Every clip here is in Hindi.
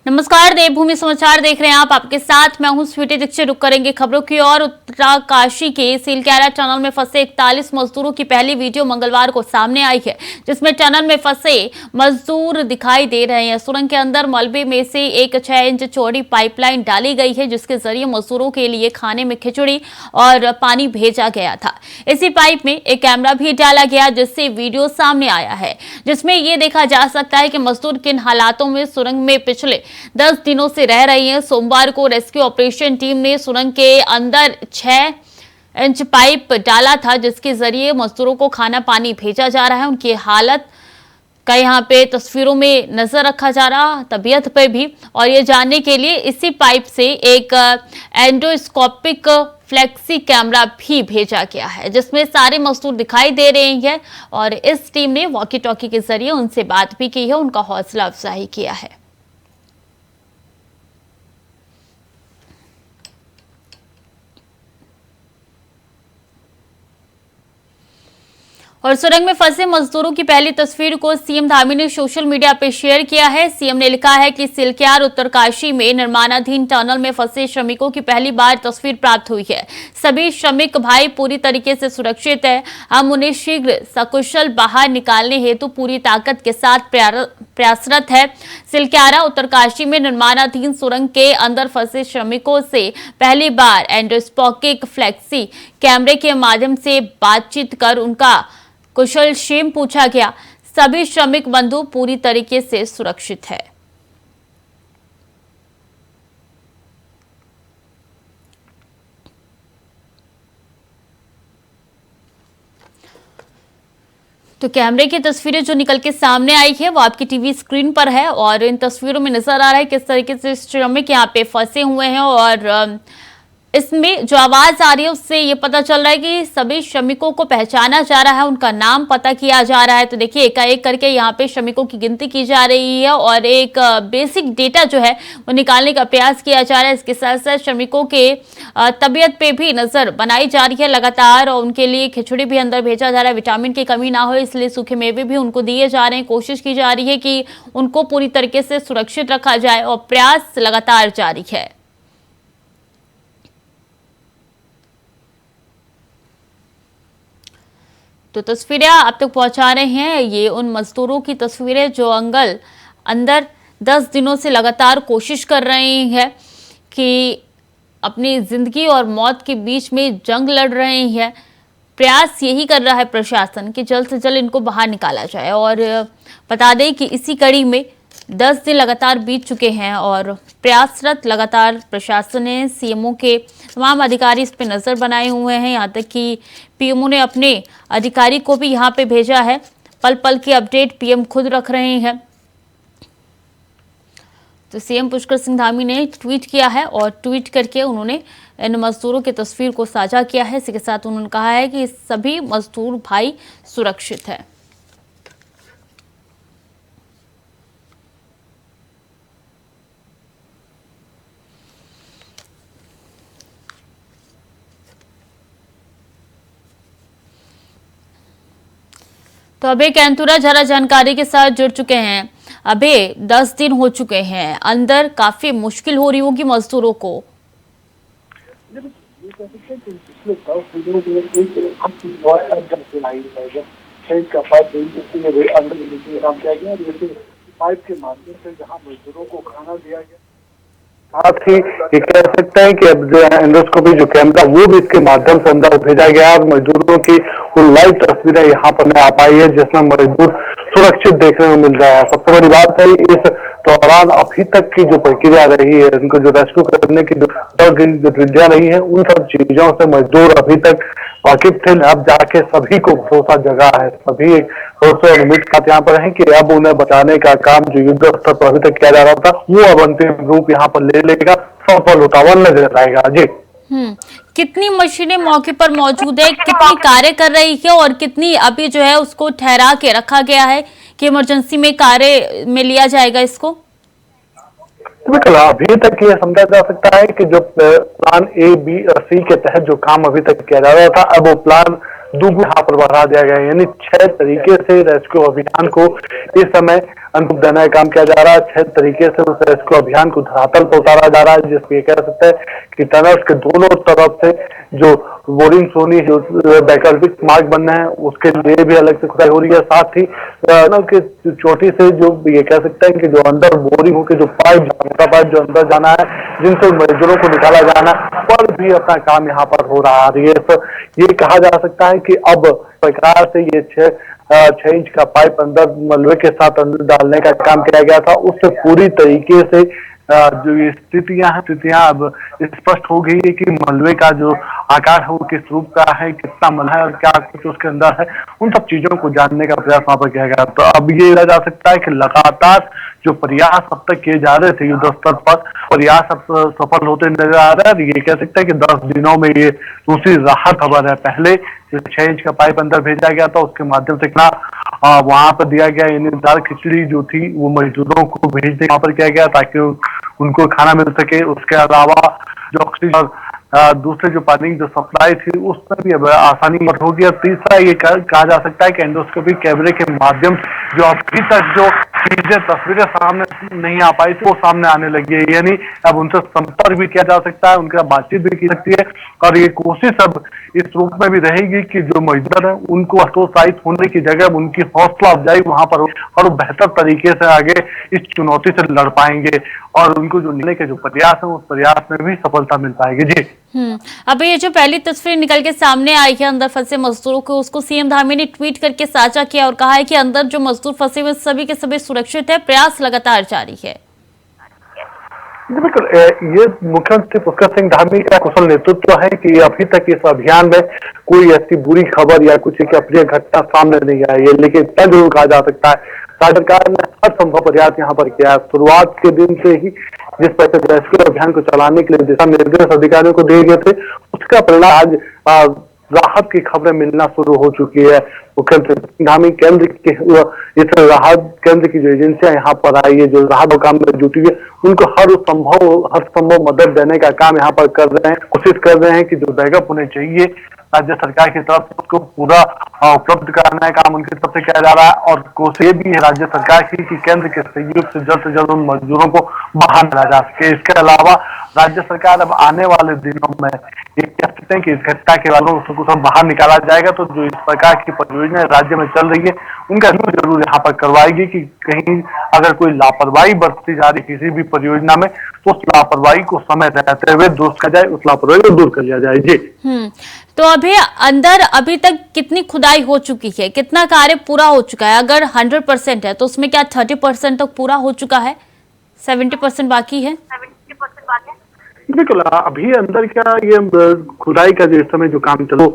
नमस्कार, देवभूमि समाचार देख रहे हैं आप। आपके साथ मैं हूं स्वीटी दीक्षित। रुक करेंगे खबरों की ओर। उत्तरकाशी के सिलक्यारा टनल में फंसे 41 मजदूरों की पहली वीडियो मंगलवार को सामने आई है, जिसमें टनल में फंसे मजदूर दिखाई दे रहे हैं। सुरंग के अंदर मलबे में से एक 6 इंच चौड़ी पाइपलाइन डाली गई है, जिसके जरिए मजदूरों के लिए खाने में खिचड़ी और पानी भेजा गया था। इसी पाइप में एक कैमरा भी डाला गया, जिससे वीडियो सामने आया है, जिसमें यह देखा जा सकता है कि मजदूर किन हालातों में सुरंग में पिछले 10 दिनों से रह रही हैं। सोमवार को रेस्क्यू ऑपरेशन टीम ने सुरंग के अंदर 6 इंच पाइप डाला था, जिसके जरिए मजदूरों को खाना पानी भेजा जा रहा है। उनकी हालत का यहाँ पे तस्वीरों में नजर रखा जा रहा, तबीयत पे भी, और ये जानने के लिए इसी पाइप से एक एंडोस्कोपिक फ्लेक्सी कैमरा भी भेजा गया है, जिसमें सारे मजदूर दिखाई दे रहे हैं। और इस टीम ने वॉकी टॉकी के जरिए उनसे बात भी की है, उनका हौसला अफजाई किया है। और सुरंग में फंसे मजदूरों की पहली तस्वीर को सीएम धामी ने सोशल मीडिया पर शेयर किया है। सीएम ने लिखा है कि सिलक्यार उत्तरकाशी में निर्माणाधीन टनल में फंसे श्रमिकों की पहली बार तस्वीर प्राप्त हुई है। सभी श्रमिक भाई पूरी तरीके से सुरक्षित है। हम उन्हें शीघ्र सकुशल बाहर निकालने हेतु पूरी ताकत के साथ प्रयासरत है। सिलक्यारा उत्तरकाशी में निर्माणाधीन सुरंग के अंदर फंसे श्रमिकों से पहली बार एंडोस्कोपिक फ्लेक्सी कैमरे के माध्यम से बातचीत कर उनका कुशल क्षेम पूछा गया। सभी श्रमिक बंधु पूरी तरीके से सुरक्षित है। तो कैमरे की तस्वीरें जो निकल के सामने आई है वो आपकी टीवी स्क्रीन पर है, और इन तस्वीरों में नजर आ रहा है किस तरीके से श्रमिक यहाँ पे फंसे हुए हैं। और इसमें जो आवाज आ रही है उससे ये पता चल रहा है कि सभी श्रमिकों को पहचाना जा रहा है, उनका नाम पता किया जा रहा है। तो देखिए, एकाएक करके यहाँ पे श्रमिकों की गिनती की जा रही है और एक बेसिक डेटा जो है वो निकालने का प्रयास किया जा रहा है। इसके साथ साथ श्रमिकों के तबीयत पे भी नजर बनाई जा रही है लगातार, और उनके लिए खिचड़ी भी अंदर भेजा जा रहा है। विटामिन की कमी ना हो इसलिए सूखे मेवे भी उनको दिए जा रहे हैं। कोशिश की जा रही है कि उनको पूरी तरीके से सुरक्षित रखा जाए, और प्रयास लगातार जारी है। तो तस्वीरें आप तक पहुंचा रहे हैं, ये उन मजदूरों की तस्वीरें जो अंदर 10 दिनों से लगातार कोशिश कर रहे हैं कि अपनी जिंदगी और मौत के बीच में जंग लड़ रहे हैं। प्रयास यही कर रहा है प्रशासन कि जल्द से जल्द इनको बाहर निकाला जाए। और बता दें कि इसी कड़ी में 10 दिन लगातार बीत चुके हैं और प्रयासरत लगातार प्रशासन ने, सीएमओ के तमाम अधिकारी इस पे नजर बनाए हुए हैं। यहाँ तक कि पीएमओ ने अपने अधिकारी को भी यहाँ पे भेजा है। पल पल की अपडेट पीएम खुद रख रहे हैं। तो सीएम पुष्कर सिंह धामी ने ट्वीट किया है, और ट्वीट करके उन्होंने इन मजदूरों की तस्वीर को साझा किया है। इसी के साथ उन्होंने कहा है कि सभी मजदूर भाई सुरक्षित है। तो अभय कैंतुरा जरा जानकारी के साथ जुड़ चुके हैं। अभय, 10 दिन हो चुके हैं, अंदर काफी मुश्किल हो रही होगी मजदूरों को। पाइप के माध्यम से जहां मजदूरों को खाना दिया गया, साथ ही ये कह सकते हैं कि अब जो एंडोस्कोपी जो कैमरा वो भी इसके माध्यम से अंदर भेजा गया और मजदूरों की वो लाइव तस्वीरें यहाँ पर आ पाई है, जिसमें मजदूर सुरक्षित देखने को मिल रहा है। सबसे बड़ी बात है, इस दौरान अभी तक की जो प्रक्रिया रही है, उनको जो रेस्क्यू करने की जो प्रक्रिया रही है, उन सब चीजों से मजदूर अभी तक वाकिफ थे। अब जाके सभी को भरोसा जगा है, सभी भरोसे और उम्मीद खाते यहाँ पर है कि अब उन्हें बचाने का काम जो युद्ध स्तर पर अभी तक किया जा रहा था वो अब अंतिम रूप यहाँ पर ले लेगा, सफल होता हुआ नजर आएगा। जी, कितनी मशीनें मौके पर मौजूद है, कितनी कार्य कर रही है, और कितनी अभी जो है उसको ठहरा के रखा गया है कि इमरजेंसी में कार्य में लिया जाएगा इसको? बिल्कुल, अभी तक ये समझा जा सकता है कि जो प्लान ए, बी और सी के तहत जो काम अभी तक किया जा रहा था, अब वो प्लान दोगुना यहाँ पर बढ़ा दिया गया है। यानी 6 तरीके से रेस्क्यू अभियान को इस समय अंतिम देने का काम किया जा रहा है। 6 तरीके से उस रेस्क्यू अभियान को धरातल पर उतारा जा रहा है, जिसमें कह सकते हैं कि टनल्स के दोनों तरफ से जो बोरिंग सोनी जो वैकल्पिक मार्ग बनना है उसके लिए भी अलग से खुदाई हो रही है। साथ ही टनल के चोटी से जो ये कह सकते हैं कि जो अंदर बोरिंग होकर जो मोटा पाइप जो अंदर जाना है, जिनसे मजदूरों को निकाला जाना पर भी अपना काम यहाँ पर हो रहा है। तो ये कहा जा सकता है कि अब सरकार से ये 6 इंच का पाइप अंदर मलबे के साथ अंदर डालने का काम किया गया था, उससे पूरी तरीके से जो ये स्थितियां अब स्पष्ट हो गई है कि मलबे का जो आकार है वो किस रूप का है, कितना मल है और क्या कुछ उसके अंदर है, उन सब चीजों को जानने का प्रयास वहां पर किया गया। तो अब ये कहा जा सकता है कि लगातार जो प्रयास अब तक किए जा रहे थे युद्ध स्तर पर, प्रयास अब सफल होते नजर आ रहा है। ये कह सकते हैं कि 10 दिनों में ये दूसरी राहत खबर है। पहले जो 6 इंच का पाइप अंदर भेजा गया था उसके माध्यम से कितना वहां पर दिया गया, यानी दाल खिचड़ी जो थी वो मजदूरों को भेजने वहां पर किया गया ताकि उनको खाना मिल सके। उसके अलावा जो ऑक्सीजन दूसरे जो पानी जो सप्लाई थी उसमें भी अब आसानी हो गई। तीसरा ये कहा जा सकता है कि एंडोस्कोपी कैमरे के माध्यम से जो अभी तक जो चीजें तस्वीरें सामने नहीं आ पाई थी वो सामने आने लगी है, यानी अब उनसे संपर्क भी किया जा सकता है, उनका बातचीत भी की सकती है। और ये कोशिश अब इस रूप में भी रहेगी कि जो मजदूर है उनको हतोत्साहित होने की जगह उनकी हौसला अफजाई वहां पर और बेहतर तरीके से आगे इस चुनौती से लड़ पाएंगे और उनको जो निकलने के जो प्रयास है उस प्रयास में भी सफलता मिल पाएगी। जी अभी ये जो पहली तस्वीर निकल के सामने आई है अंदर फंसे मजदूरों को, उसको सीएम धामी ने ट्वीट करके साझा किया और कहा है कि अंदर जो मजदूर फंसे हुए सभी के सभी सुरक्षित है, प्रयास लगातार जारी है। बिल्कुल, ये मुख्यमंत्री पुष्कर सिंह धामी का कुशल नेतृत्व है कि अभी तक इस अभियान में कोई ऐसी बुरी खबर या कुछ एक अप्रिय घटना सामने नहीं आई है, लेकिन इतना जरूर कहा जा सकता है सरकार ने हर संभव प्रयास यहाँ पर किया है। शुरुआत के दिन से ही जिस तरह से रेस्क्यू अभियान को चलाने के लिए दिशा निर्देश अधिकारियों को दिए गए थे, उसका परिणाम आज राहत की खबरें मिलना शुरू हो चुकी है। मुख्यमंत्री धामी केंद्र के इस राहत केंद्र की जो एजेंसियां यहाँ पर आई है, जो राहत काम में जुटी है, उनको हर संभव मदद देने का काम यहाँ पर कर रहे हैं। कोशिश कर रहे हैं कि जो बैकअप होने चाहिए राज्य सरकार की तरफ से उसको पूरा उपलब्ध कराने का काम उनकी तरफ से किया जा रहा है। और कोशिश ये भी है राज्य सरकार की कि केंद्र के सहयोग से जल्द उन मजदूरों को बाहर निकाला जा सके। इसके अलावा राज्य सरकार अब आने वाले दिनों में ये कह सकते हैं कि इस घटना के बाद उसको सब बाहर निकाला जाएगा, तो जो इस प्रकार की परियोजना राज्य में चल रही है उनका जरूर यहाँ पर करवाएगी कि कहीं अगर कोई लापरवाही बरती जा रही किसी भी परियोजना में तो उस लापरवाही को समय रहते हुए दूर किया जाए, उस लापरवाही को दूर कर लिया जाए। जी तो अभी अंदर अभी तक कितनी खुदाई हो चुकी है, कितना कार्य पूरा हो चुका है? अगर 100% है तो उसमें क्या 30% तक पूरा हो चुका है, 70% बाकी है? बिल्कुल, अभी अंदर क्या ये खुदाई का जो इस समय जो काम चलो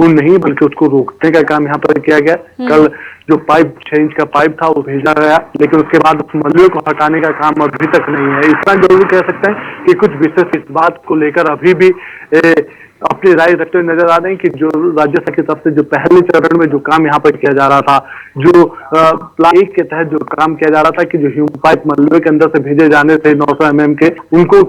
वो नहीं बल्कि उसको रोकने का काम यहाँ पर किया गया। कल जो पाइप 6 इंच का पाइप था वो भेजा गया, लेकिन उसके बाद उस मलबे को हटाने का काम अभी तक नहीं है। इतना जरूर कह सकते हैं कि कुछ विशेष इस बात को लेकर अभी भी अपनी राय रखते हुए नजर आ रहे हैं कि जो राज्य सरकार की तरफ से जो पहले चरण में जो काम यहाँ पर किया जा रहा था, जो प्लान 1 के तहत जो काम किया जा रहा था कि जो ह्यूम पाइप मलबे के अंदर से भेजे जाने थे 900 mm के, उनको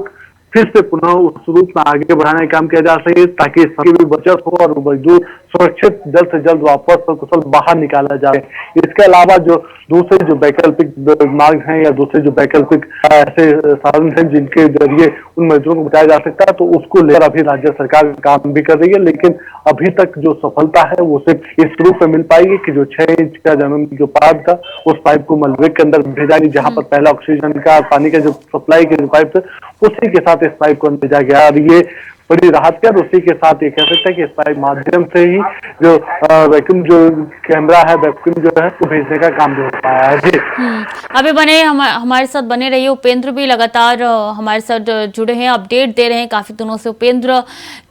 फिर से पुनः उस रूप में आगे बढ़ाने का काम किया जा सके ताकि सबकी भी बचत हो और मजदूर सुरक्षित जल्द से जल्द वापस कुशल बाहर निकाला जाए। इसके अलावा जो दूसरे जो वैकल्पिक मार्ग हैं या दूसरे जो वैकल्पिक ऐसे साधन हैं जिनके जरिए उन मजदूरों को बचाया जा सकता है, तो उसको लेकर अभी राज्य सरकार काम भी कर रही है। लेकिन अभी तक जो सफलता है वो सिर्फ इस रूप में मिल पाएगी कि जो 6 इंच का जो पाइप था उस पाइप को मलबे के अंदर भेजा गया, जहाँ पर पहला ऑक्सीजन का पानी का जो सप्लाई के जो पाइप थे उसी के साथ इस पाइप को भेजा गया। और ये बड़ी राहत है। उसी के साथ ये कह सकते हैं कि इस पाइप माध्यम से ही जो वैक्यूम जो कैमरा है, वैक्यूम जो है वो भेजने का काम भी हो पाया है। जी अभी बने हमारे साथ बने रहिए। उपेंद्र भी लगातार हमारे साथ जुड़े हैं, अपडेट दे रहे हैं काफी दिनों से। उपेंद्र,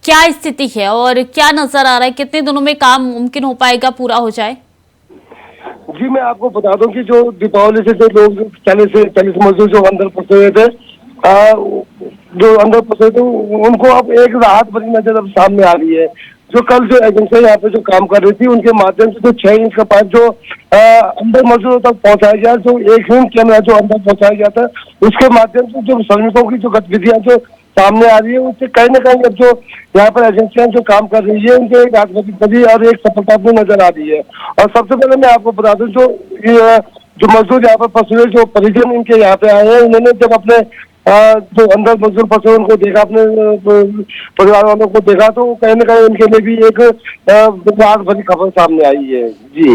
क्या स्थिति है और क्या नजर आ रहा है, कितने दिनों में काम मुमकिन हो पाएगा, पूरा हो जाए? जी मैं आपको बता दूं कि जो दीपावली से जो लोग 40 मजदूर जो अंदर फंसे हुए थे, जो अंदर फंसे थे उनको अब एक राहत भरी नजर अब सामने आ रही है। जो कल जो एजेंसी यहाँ पे जो काम कर रही थी उनके माध्यम से जो 6 इंच का पाइप जो अंदर मजदूरों तक पहुंचाया गया, जो एक ह्यूम कैमरा जो अंदर पहुंचाया गया था, उसके माध्यम से जो श्रमिकों की जो गतिविधियां जो सामने आ रही है उससे कहीं ना कहीं अब जो यहाँ पर एजेंसियां जो काम कर रही है उनके एक राजनीतिक और एक सफलता नजर आ रही है। और सबसे पहले मैं आपको बता दूं जो जो मजदूर यहाँ पर फंसे हुए, जो परिजन इनके यहाँ पे आए हैं, उन्होंने जब अपने जो अंदर मजदूर फंसे हुए उनको देखा, अपने परिवार वालों को देखा, तो कहीं ना कहीं उनके लिए भी एक राहत भरी खबर सामने आई है। जी।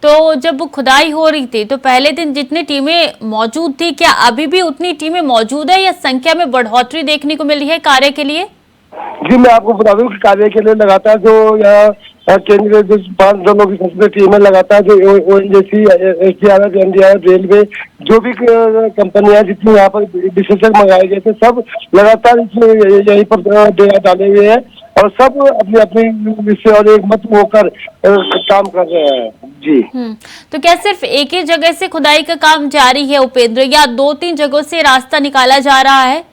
तो जब खुदाई हो रही थी तो पहले दिन जितनी टीमें मौजूद थी, क्या अभी भी उतनी टीमें मौजूद है या संख्या में बढ़ोतरी देखने को मिल रही है कार्य के लिए? जी, मैं आपको बता दूं कि कार्य के लिए लगातार जो यहाँ केंद्रीय जो 5 जनों की संसदीय टीमें लगातार जो ONGC, SDRF, NDRF, रेलवे, जो भी कंपनियां जितनी यहाँ पर विशेषज्ञ मंगाए गए थे, सब लगातार इसमें यहीं पर डेरा डाले हुए हैं और सब अपनी अपनी विषय और एक मत होकर काम कर रहे हैं। जी। तो क्या सिर्फ एक ही जगह से खुदाई का काम जारी है उपेंद्र, या 2-3 जगहों से रास्ता निकाला जा रहा है?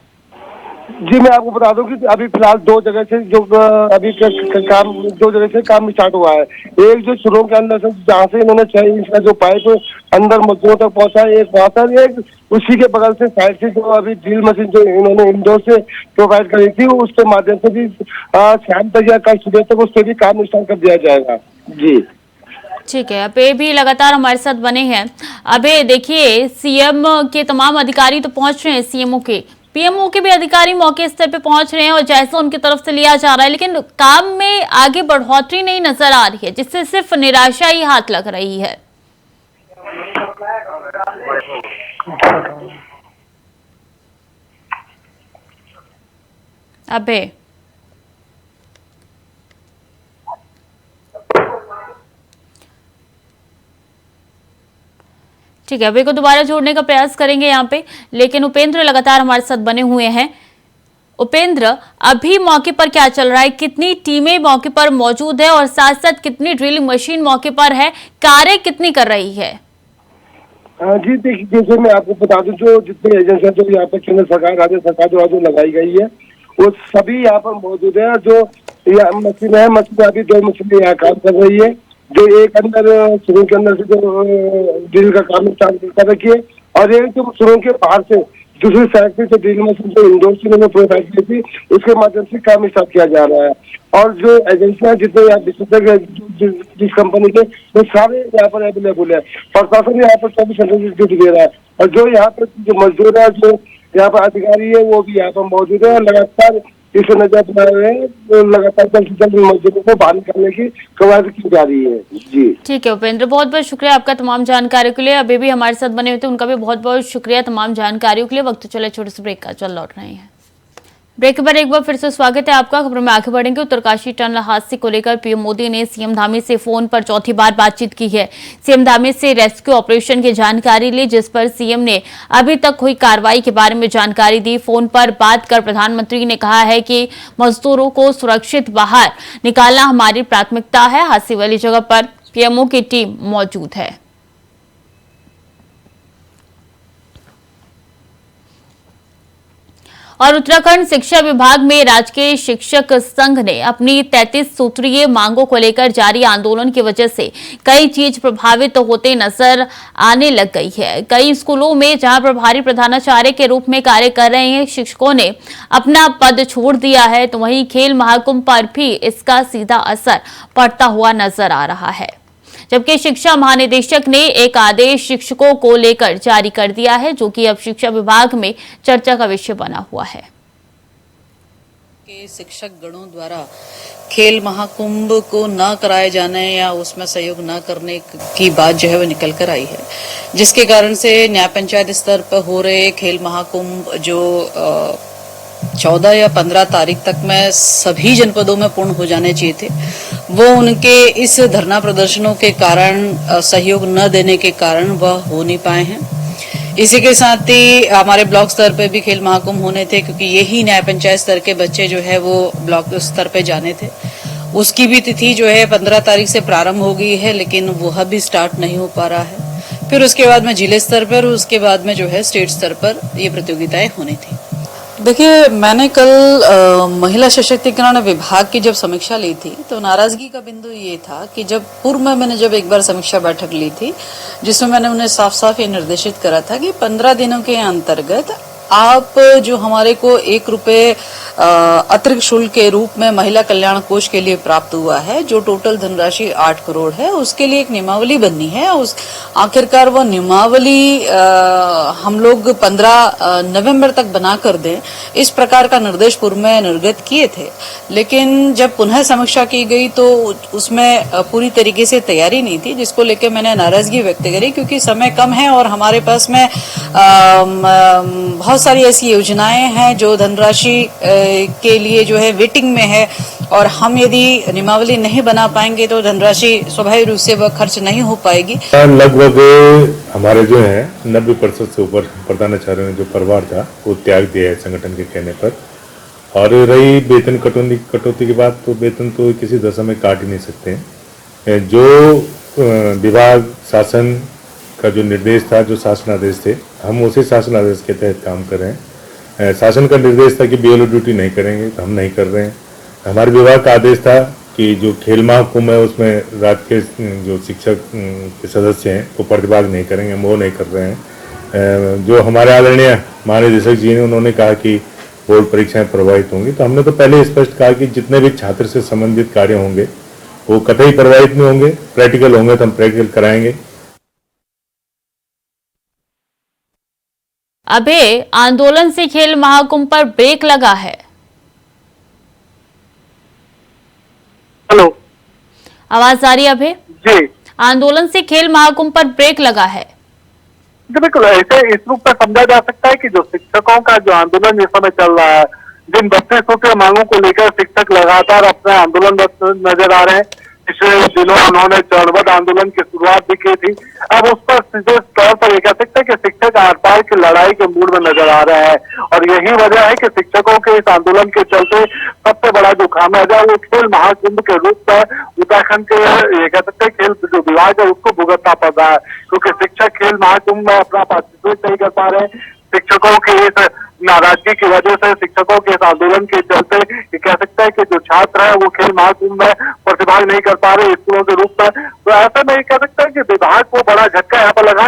जी, मैं आपको बता दूं कि अभी फिलहाल 2 जगह से जो अभी काम 2 जगह से काम स्टार्ट हुआ है। एक जो सुरंग के अंदर से जहाँ से इन्होंने 6 इंच का जो पाइप अंदर मजदूरों तक पहुंचा है, एक वहाँ पर, एक उसी के बगल से साइड से जो अभी ड्रिल मशीन जो इन्होंने इंडोर से प्रोवाइड करी थी, उसके माध्यम से भी शाम तक या कल सुबह तक उससे भी काम स्टार्ट कर दिया जाएगा। जी ठीक है, अब ये भी लगातार हमारे साथ बने हैं। अभी देखिए, सीएम के तमाम अधिकारी तो पहुंच रहे हैं, सीएमओ के, पीएमओ के भी अधिकारी मौके स्तर पे पहुंच रहे हैं और जायजा उनकी तरफ से लिया जा रहा है, लेकिन काम में आगे बढ़ोतरी नहीं नजर आ रही है, जिससे सिर्फ निराशा ही हाथ लग रही है। अबे ठीक है, अभी को दोबारा जोड़ने का प्रयास करेंगे यहाँ पे, लेकिन उपेंद्र लगातार हमारे साथ बने हुए हैं। उपेंद्र, अभी मौके पर क्या चल रहा है? कितनी टीमें मौके पर मौजूद है और साथ साथ कितनी ड्रिलिंग मशीन मौके पर है? कार्य कितनी कर रही है? जी देखिए, जैसे मैं आपको बता दूं, जो जितनी एजेंसियां जो यहाँ पर केंद्र सरकार, राज्य सरकार द्वारा जो लगाई गई है, वो सभी यहाँ पर मौजूद है। जो मशीन है, मशीन अभी 2 मशीनें यहाँ काम कर रही है। जो एक अंदर सुरंग के अंदर से जो ड्रिल का काम स्टार्ट कर रखी है, और एक जो सुरंग के बाहर से दूसरी साइड से जो ड्रिल मशीन जो इंडोर से उन्होंने प्रोवाइड की थी, उसके माध्यम से काम स्टार्ट किया जा रहा है। और जो एजेंसियां जितने यहाँ विशेषज्ञ जिस कंपनी के, वो सारे यहाँ पर अवेलेबल है। प्रशासन यहाँ पर 24 घंटे ड्यूटी दे रहा है, और जो यहाँ पर जो मजदूर है, जो यहाँ पर अधिकारी है, वो भी यहाँ पर मौजूद है और लगातार इसे नजर बनाए हुए हैं। तो लगातार जल्द से जल्द मजदूरों को बाहर निकालने की कवायद की जा रही है। जी ठीक है उपेंद्र, बहुत बहुत शुक्रिया आपका तमाम जानकारी के लिए। अभी भी हमारे साथ बने हुए थे, उनका भी बहुत बहुत शुक्रिया तमाम जानकारियों के लिए। वक्त चले छोटे से ब्रेक का, चल लौट रहे हैं। ब्रेक के बाद एक बार फिर से स्वागत है आपका। खबरों में आगे बढ़ेंगे। उत्तरकाशी टनल हादसे को लेकर पीएम मोदी ने सीएम धामी से फोन पर चौथी बार बातचीत की है। सीएम धामी से रेस्क्यू ऑपरेशन की जानकारी ली, जिस पर सीएम ने अभी तक हुई कार्रवाई के बारे में जानकारी दी। फोन पर बात कर प्रधानमंत्री ने कहा है कि मजदूरों को सुरक्षित बाहर निकालना हमारी प्राथमिकता है। हादसे वाली जगह पर पीएमओ की टीम मौजूद है। और उत्तराखंड शिक्षा विभाग में राजकीय शिक्षक संघ ने अपनी 33 सूत्रीय मांगों को लेकर जारी आंदोलन की वजह से कई चीज प्रभावित होते नजर आने लग गई है। कई स्कूलों में जहां प्रभारी प्रधानाचार्य के रूप में कार्य कर रहे हैं शिक्षकों ने अपना पद छोड़ दिया है, तो वहीं खेल महाकुंभ पर भी इसका सीधा असर पड़ता हुआ नजर आ रहा है। जबकि शिक्षा महानिदेशक ने एक आदेश शिक्षकों को लेकर जारी कर दिया है, जो कि अब शिक्षा विभाग में चर्चा का विषय बना हुआ है। के शिक्षक गणों द्वारा खेल महाकुंभ को न कराए जाने या उसमें सहयोग न करने की बात जो है वो निकल कर आई है, जिसके कारण से न्याय पंचायत स्तर पर हो रहे खेल महाकुंभ जो 14 या 15 तारीख तक में सभी जनपदों में पूर्ण हो जाने चाहिए थे, वो उनके इस धरना प्रदर्शनों के कारण, सहयोग न देने के कारण वह हो नहीं पाए हैं। इसी के साथ ही हमारे ब्लॉक स्तर पे भी खेल महाकुंभ होने थे, क्योंकि यही न्याय पंचायत स्तर के बच्चे जो है वो ब्लॉक स्तर पे जाने थे। उसकी भी तिथि जो है 15 तारीख से प्रारंभ हो गई है, लेकिन वह भी स्टार्ट नहीं हो पा रहा है। फिर उसके बाद में जिले स्तर पर, उसके बाद में जो है स्टेट स्तर पर ये प्रतियोगिताएं होनी थी। देखिए, मैंने कल महिला सशक्तिकरण विभाग की जब समीक्षा ली थी, तो नाराजगी का बिंदु ये था कि जब पूर्व में मैंने जब एक बार समीक्षा बैठक ली थी, जिसमें मैंने उन्हें साफ साफ ये निर्देशित करा था कि 15 दिनों के अंतर्गत आप जो हमारे को 1 रुपए अतिरिक्त शुल्क के रूप में महिला कल्याण कोष के लिए प्राप्त हुआ है, जो टोटल धनराशि 8 करोड़ है, उसके लिए एक नियमावली बननी है। उस आखिरकार वो नियमावली हम लोग 15 नवंबर तक बना कर दें, इस प्रकार का निर्देश पूर्व में निर्गत किए थे। लेकिन जब पुनः समीक्षा की गई तो उसमें पूरी तरीके से तैयारी नहीं थी, जिसको लेकर मैंने नाराजगी व्यक्त करी, क्योंकि समय कम है और हमारे पास में बहुत सारी ऐसी योजनाएं हैं जो धनराशि के लिए जो है वेटिंग में है, और हम यदि नियमावली नहीं बना पाएंगे तो धनराशि स्वाभाविक रूप से वह खर्च नहीं हो पाएगी। लगभग हमारे जो है 90% से ऊपर प्रधानाचार्य ने जो परिवार था वो त्याग दिया है संगठन के कहने पर। और रही वेतन कटौती की बात, तो वेतन तो किसी दशा में काट ही नहीं सकते हैं। जो विभाग शासन का जो निर्देश था, जो शासनादेश थे, हम उसी शासनादेश के तहत काम कर रहे हैं। शासन का निर्देश था कि बीएलओ ड्यूटी नहीं करेंगे, तो हम नहीं कर रहे हैं। हमारे विभाग का आदेश था कि जो खेल महाकुंभ है उसमें राज्य के जो शिक्षक के सदस्य हैं वो प्रतिभाग नहीं करेंगे, हम वो नहीं कर रहे हैं। जो हमारे आदरणीय महानिदेशक जी ने, उन्होंने कहा कि बोर्ड परीक्षाएं प्रभावित होंगी, तो हमने तो पहले स्पष्ट कहा कि जितने भी छात्र से संबंधित कार्य होंगे वो कतई प्रभावित नहीं होंगे। प्रैक्टिकल होंगे तो हम प्रैक्टिकल कराएंगे। अभी आंदोलन से खेल महाकुंभ पर ब्रेक लगा है। हेलो, आवाज आ रही है अभी? जी आंदोलन से खेल महाकुंभ पर ब्रेक लगा है। बिल्कुल, ऐसे इस रूप में समझा जा सकता है कि जो शिक्षकों का जो आंदोलन इस समय चल रहा है, जिन 3200 के मांगों को लेकर शिक्षक लगातार अपने आंदोलन नजर आ रहे हैं। पिछले दिनों उन्होंने चरणबद्ध आंदोलन की शुरुआत भी की थी। अब उस पर सीधे तौर पर यह कह सकते हैं कि शिक्षक आर पार की लड़ाई के मूड में नजर आ रहे हैं, और यही वजह है कि शिक्षकों के इस आंदोलन के चलते सबसे बड़ा जो खामियाजा वो खेल महाकुंभ के रूप में उत्तराखंड के ये कह सकते हैं खेल जो विभाग है उसको भुगतना पड़ रहा है, क्योंकि शिक्षक खेल महाकुंभ में अपना पार्टिसिपेट नहीं कर पा रहे हैं। शिक्षकों की इस नाराजगी की वजह से, शिक्षकों के इस आंदोलन के चलते ये कह सकते हैं कि जो छात्र है वो खेल महाकुंभ में प्रतिभाग नहीं कर पा रहे स्कूलों के रूप में। तो ऐसा में ये कह सकते हैं कि विभाग को बड़ा झटका यहाँ पर लगा।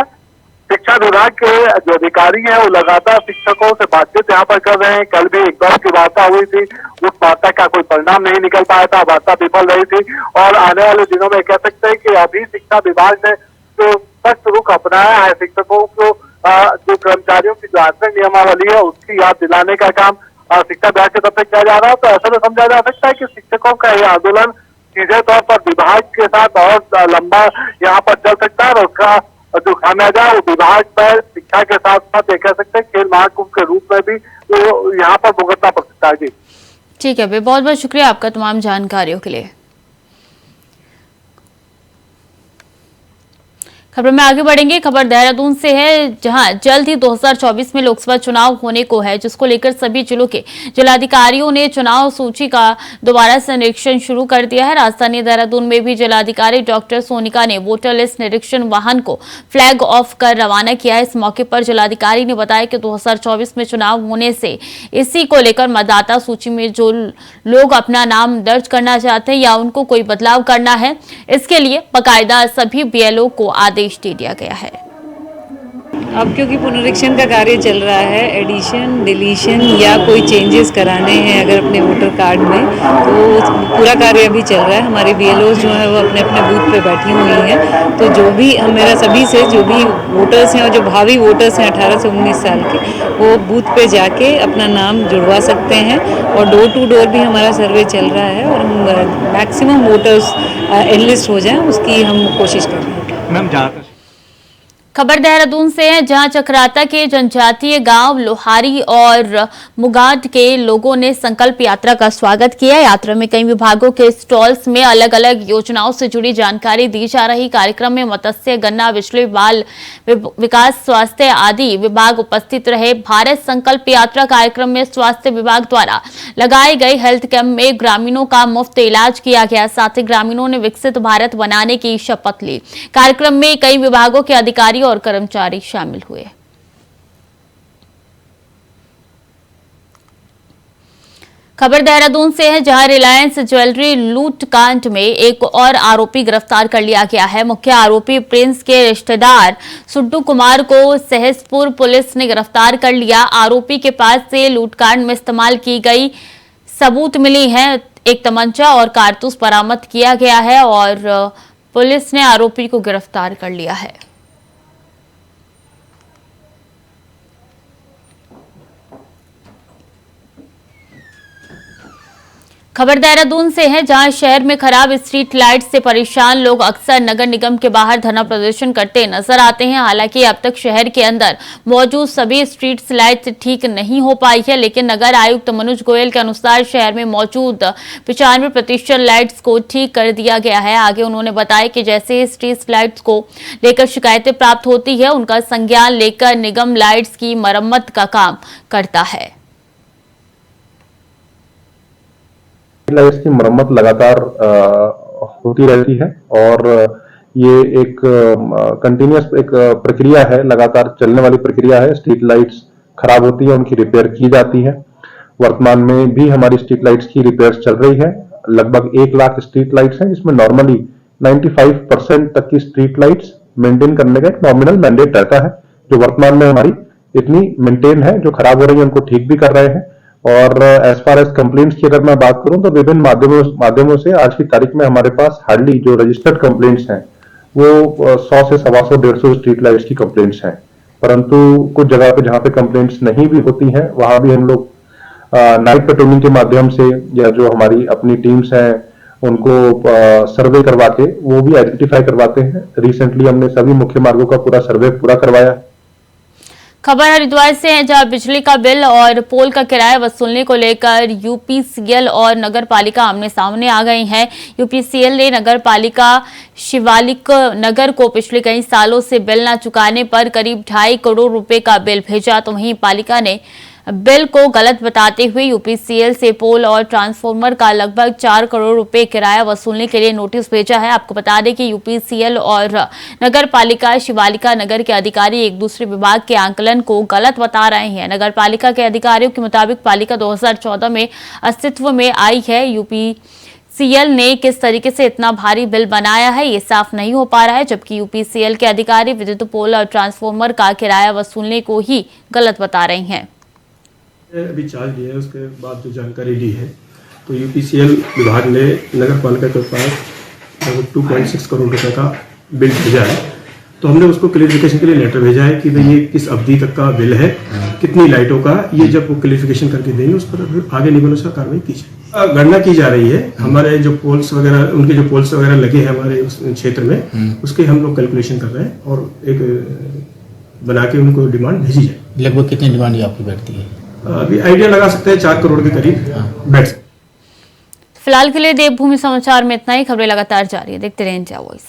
शिक्षा विभाग के जो अधिकारी हैं वो लगातार शिक्षकों से बातचीत यहाँ पर कर रहे हैं। कल भी एक दौर की वार्ता हुई थी, उस वार्ता का कोई परिणाम नहीं निकल पाया था, वार्ता विफल रही थी। और आने वाले दिनों में कह सकते हैं कि अभी शिक्षा विभाग ने जो सख्त रुख अपनाया है, शिक्षकों को जो कर्मचारियों की जो आचरण नियमावली है उसकी याद दिलाने का काम शिक्षा विभाग की तरफ से किया जा रहा है। तो ऐसा में समझा जा सकता है कि शिक्षकों का यह आंदोलन सीधे तौर पर विभाग के साथ और लंबा यहाँ पर चल सकता है, और उसका जो खामियाजा वो विभाग पर शिक्षा के साथ साथ कह सकते हैं खेल महाकुंभ के रूप में भी तो यहाँ पर भुगतना पड़ सकता है। जी ठीक है, बहुत बहुत शुक्रिया आपका तमाम जानकारियों के लिए। खबर में आगे बढ़ेंगे। खबर देहरादून से है, जहां जल्द ही 2024 में लोकसभा चुनाव होने को है, जिसको लेकर सभी जिलों के जिलाधिकारियों ने चुनाव सूची का दोबारा से निरीक्षण शुरू कर दिया है। राजधानी देहरादून में भी जिलाधिकारी डॉक्टर सोनिका ने वोटर लिस्ट निरीक्षण वाहन को फ्लैग ऑफ कर रवाना किया है। इस मौके पर जिलाधिकारी ने बताया कि 2024 में चुनाव होने से इसी को लेकर मतदाता सूची में जो लोग अपना नाम दर्ज करना चाहते हैं या उनको कोई बदलाव करना है, इसके लिए बाकायदा सभी बीएलओ को आदेश दे दिया गया है। अब क्योंकि पुनरीक्षण का कार्य चल रहा है, एडिशन, डिलीशन या कोई चेंजेस कराने हैं अगर अपने वोटर कार्ड में, तो पूरा कार्य अभी चल रहा है। हमारे बीएलओ जो है वो अपने अपने बूथ पे बैठी हुई हैं, तो जो भी मेरा सभी से जो भी वोटर्स हैं और जो भावी वोटर्स हैं 18 से 19 साल के, वो बूथ पे जाके अपना नाम जुड़वा सकते हैं। और डोर टू डोर भी हमारा सर्वे चल रहा है और हम मैक्सिमम वोटर्स एनलिस्ट हो जाएं उसकी हम कोशिश कर रहे हैं। मैम जहाँ खबर देहरादून से है, जहां चक्राता के जनजातीय गांव लोहारी और मुगाट के लोगों ने संकल्प यात्रा का स्वागत किया। यात्रा में कई विभागों के स्टॉल्स में अलग अलग योजनाओं से जुड़ी जानकारी दी जा रही। कार्यक्रम में मत्स्य, गन्ना, बिजली, बाल विकास, स्वास्थ्य आदि विभाग उपस्थित रहे। भारत संकल्प यात्रा कार्यक्रम में स्वास्थ्य विभाग द्वारा लगाए गए हेल्थ कैंप में ग्रामीणों का मुफ्त इलाज किया गया। साथ ही ग्रामीणों ने विकसित भारत बनाने की शपथ ली। कार्यक्रम में कई विभागों के अधिकारी और कर्मचारी शामिल हुए। खबर देहरादून से है, जहां रिलायंस ज्वेलरी लूट कांड में एक और आरोपी गिरफ्तार कर लिया गया है। मुख्य आरोपी प्रिंस के रिश्तेदार सुड्डू कुमार को सहसपुर पुलिस ने गिरफ्तार कर लिया। आरोपी के पास से लूटकांड में इस्तेमाल की गई सबूत मिली है। एक तमंचा और कारतूस बरामद किया गया है और पुलिस ने आरोपी को गिरफ्तार कर लिया है। खबर देहरादून से है, जहां शहर में खराब स्ट्रीट लाइट से परेशान लोग अक्सर नगर निगम के बाहर धरना प्रदर्शन करते नजर आते हैं। हालांकि अब तक शहर के अंदर मौजूद सभी स्ट्रीट लाइट ठीक नहीं हो पाई है, लेकिन नगर आयुक्त मनोज गोयल के अनुसार शहर में मौजूद 95% लाइट्स को ठीक कर दिया गया है। आगे उन्होंने बताया कि जैसे स्ट्रीट लाइट्स को लेकर शिकायतें प्राप्त होती है, उनका संज्ञान लेकर निगम लाइट्स की मरम्मत का काम करता है। लाइट्स की मरम्मत लगातार होती रहती है और ये एक कंटिन्यूअस एक प्रक्रिया है, लगातार चलने वाली प्रक्रिया है। स्ट्रीट लाइट्स खराब होती है, उनकी रिपेयर की जाती है। वर्तमान में भी हमारी स्ट्रीट लाइट्स की रिपेयर चल रही है। लगभग 1 लाख स्ट्रीट लाइट्स हैं, जिसमें नॉर्मली 95% तक की स्ट्रीट लाइट्स मेंटेन करने का एक नॉमिनल मैंडेट रहता है, जो वर्तमान में हमारी इतनी मेंटेन है। जो खराब हो रही है उनको ठीक भी कर रहे हैं। और एज फार एज कंप्लेंट्स की अगर मैं बात करूं तो विभिन्न माध्यमों से आज की तारीख में हमारे पास हार्डली जो रजिस्टर्ड कंप्लेंट्स हैं वो 100 से 125 150 स्ट्रीट लाइट्स की कंप्लेंट्स हैं। परंतु कुछ जगह पे जहां पे कंप्लेंट्स नहीं भी होती हैं, वहां भी हम लोग नाइट पेट्रोलिंग के माध्यम से या जो हमारी अपनी टीम्स हैं उनको सर्वे करवा के वो भी आइडेंटिफाई करवाते हैं। रिसेंटली हमने सभी मुख्य मार्गों का पूरा सर्वे करवाया। खबर हरिद्वार से है, जहां बिजली का बिल और पोल का किराया वसूलने को लेकर यूपीसीएल और नगर पालिका आमने सामने आ गई हैं। यूपीसीएल ने नगर पालिका शिवालिक नगर को पिछले कई सालों से बिल न चुकाने पर करीब 2.5 करोड़ रुपए का बिल भेजा, तो वहीं पालिका ने बिल को गलत बताते हुए यूपीसीएल से पोल और ट्रांसफार्मर का लगभग 4 करोड़ रुपए किराया वसूलने के लिए नोटिस भेजा है। आपको बता दें कि यूपीसीएल और नगर पालिका शिवालिका नगर के अधिकारी एक दूसरे विभाग के आंकलन को गलत बता रहे हैं। नगर पालिका के अधिकारियों के मुताबिक पालिका 2014 में अस्तित्व में आई है। यूपीसीएल ने किस तरीके से इतना भारी बिल बनाया है ये साफ नहीं हो पा रहा है, जबकि यूपीसीएल के अधिकारी विद्युत पोल और ट्रांसफार्मर का किराया वसूलने को ही गलत बता रहे हैं। अभी चार्ज दिया है, उसके बाद जो जानकारी ली है तो यूपीसीएल विभाग ने नगर पालिका के पास लगभग 2.6 करोड़ रुपए का बिल भेजा है। तो हमने उसको क्लियरिफिकेशन के लिए लेटर भेजा है कि भाई ये किस अवधि तक का बिल है, कितनी लाइटों का। ये जब वो क्लियरिफिकेशन करके देंगे उस पर आगे नियमानुसार कार्रवाई की जाए। गणना की जा रही है। हमारे जो पोल्स वगैरह, उनके जो पोल्स वगैरह लगे हैं हमारे उस क्षेत्र में, उसके हम लोग कैलकुलेशन कर रहे हैं और एक बना के उनको डिमांड भेजी जाए। लगभग कितनी डिमांड आपकी बैठती है? अभी आइडिया लगा सकते हैं 4 करोड़ के करीब बैठ सकते। फिलहाल के लिए देवभूमि समाचार में इतना ही। खबरें लगातार जारी है, देखते रहिए इंडिया वॉइस।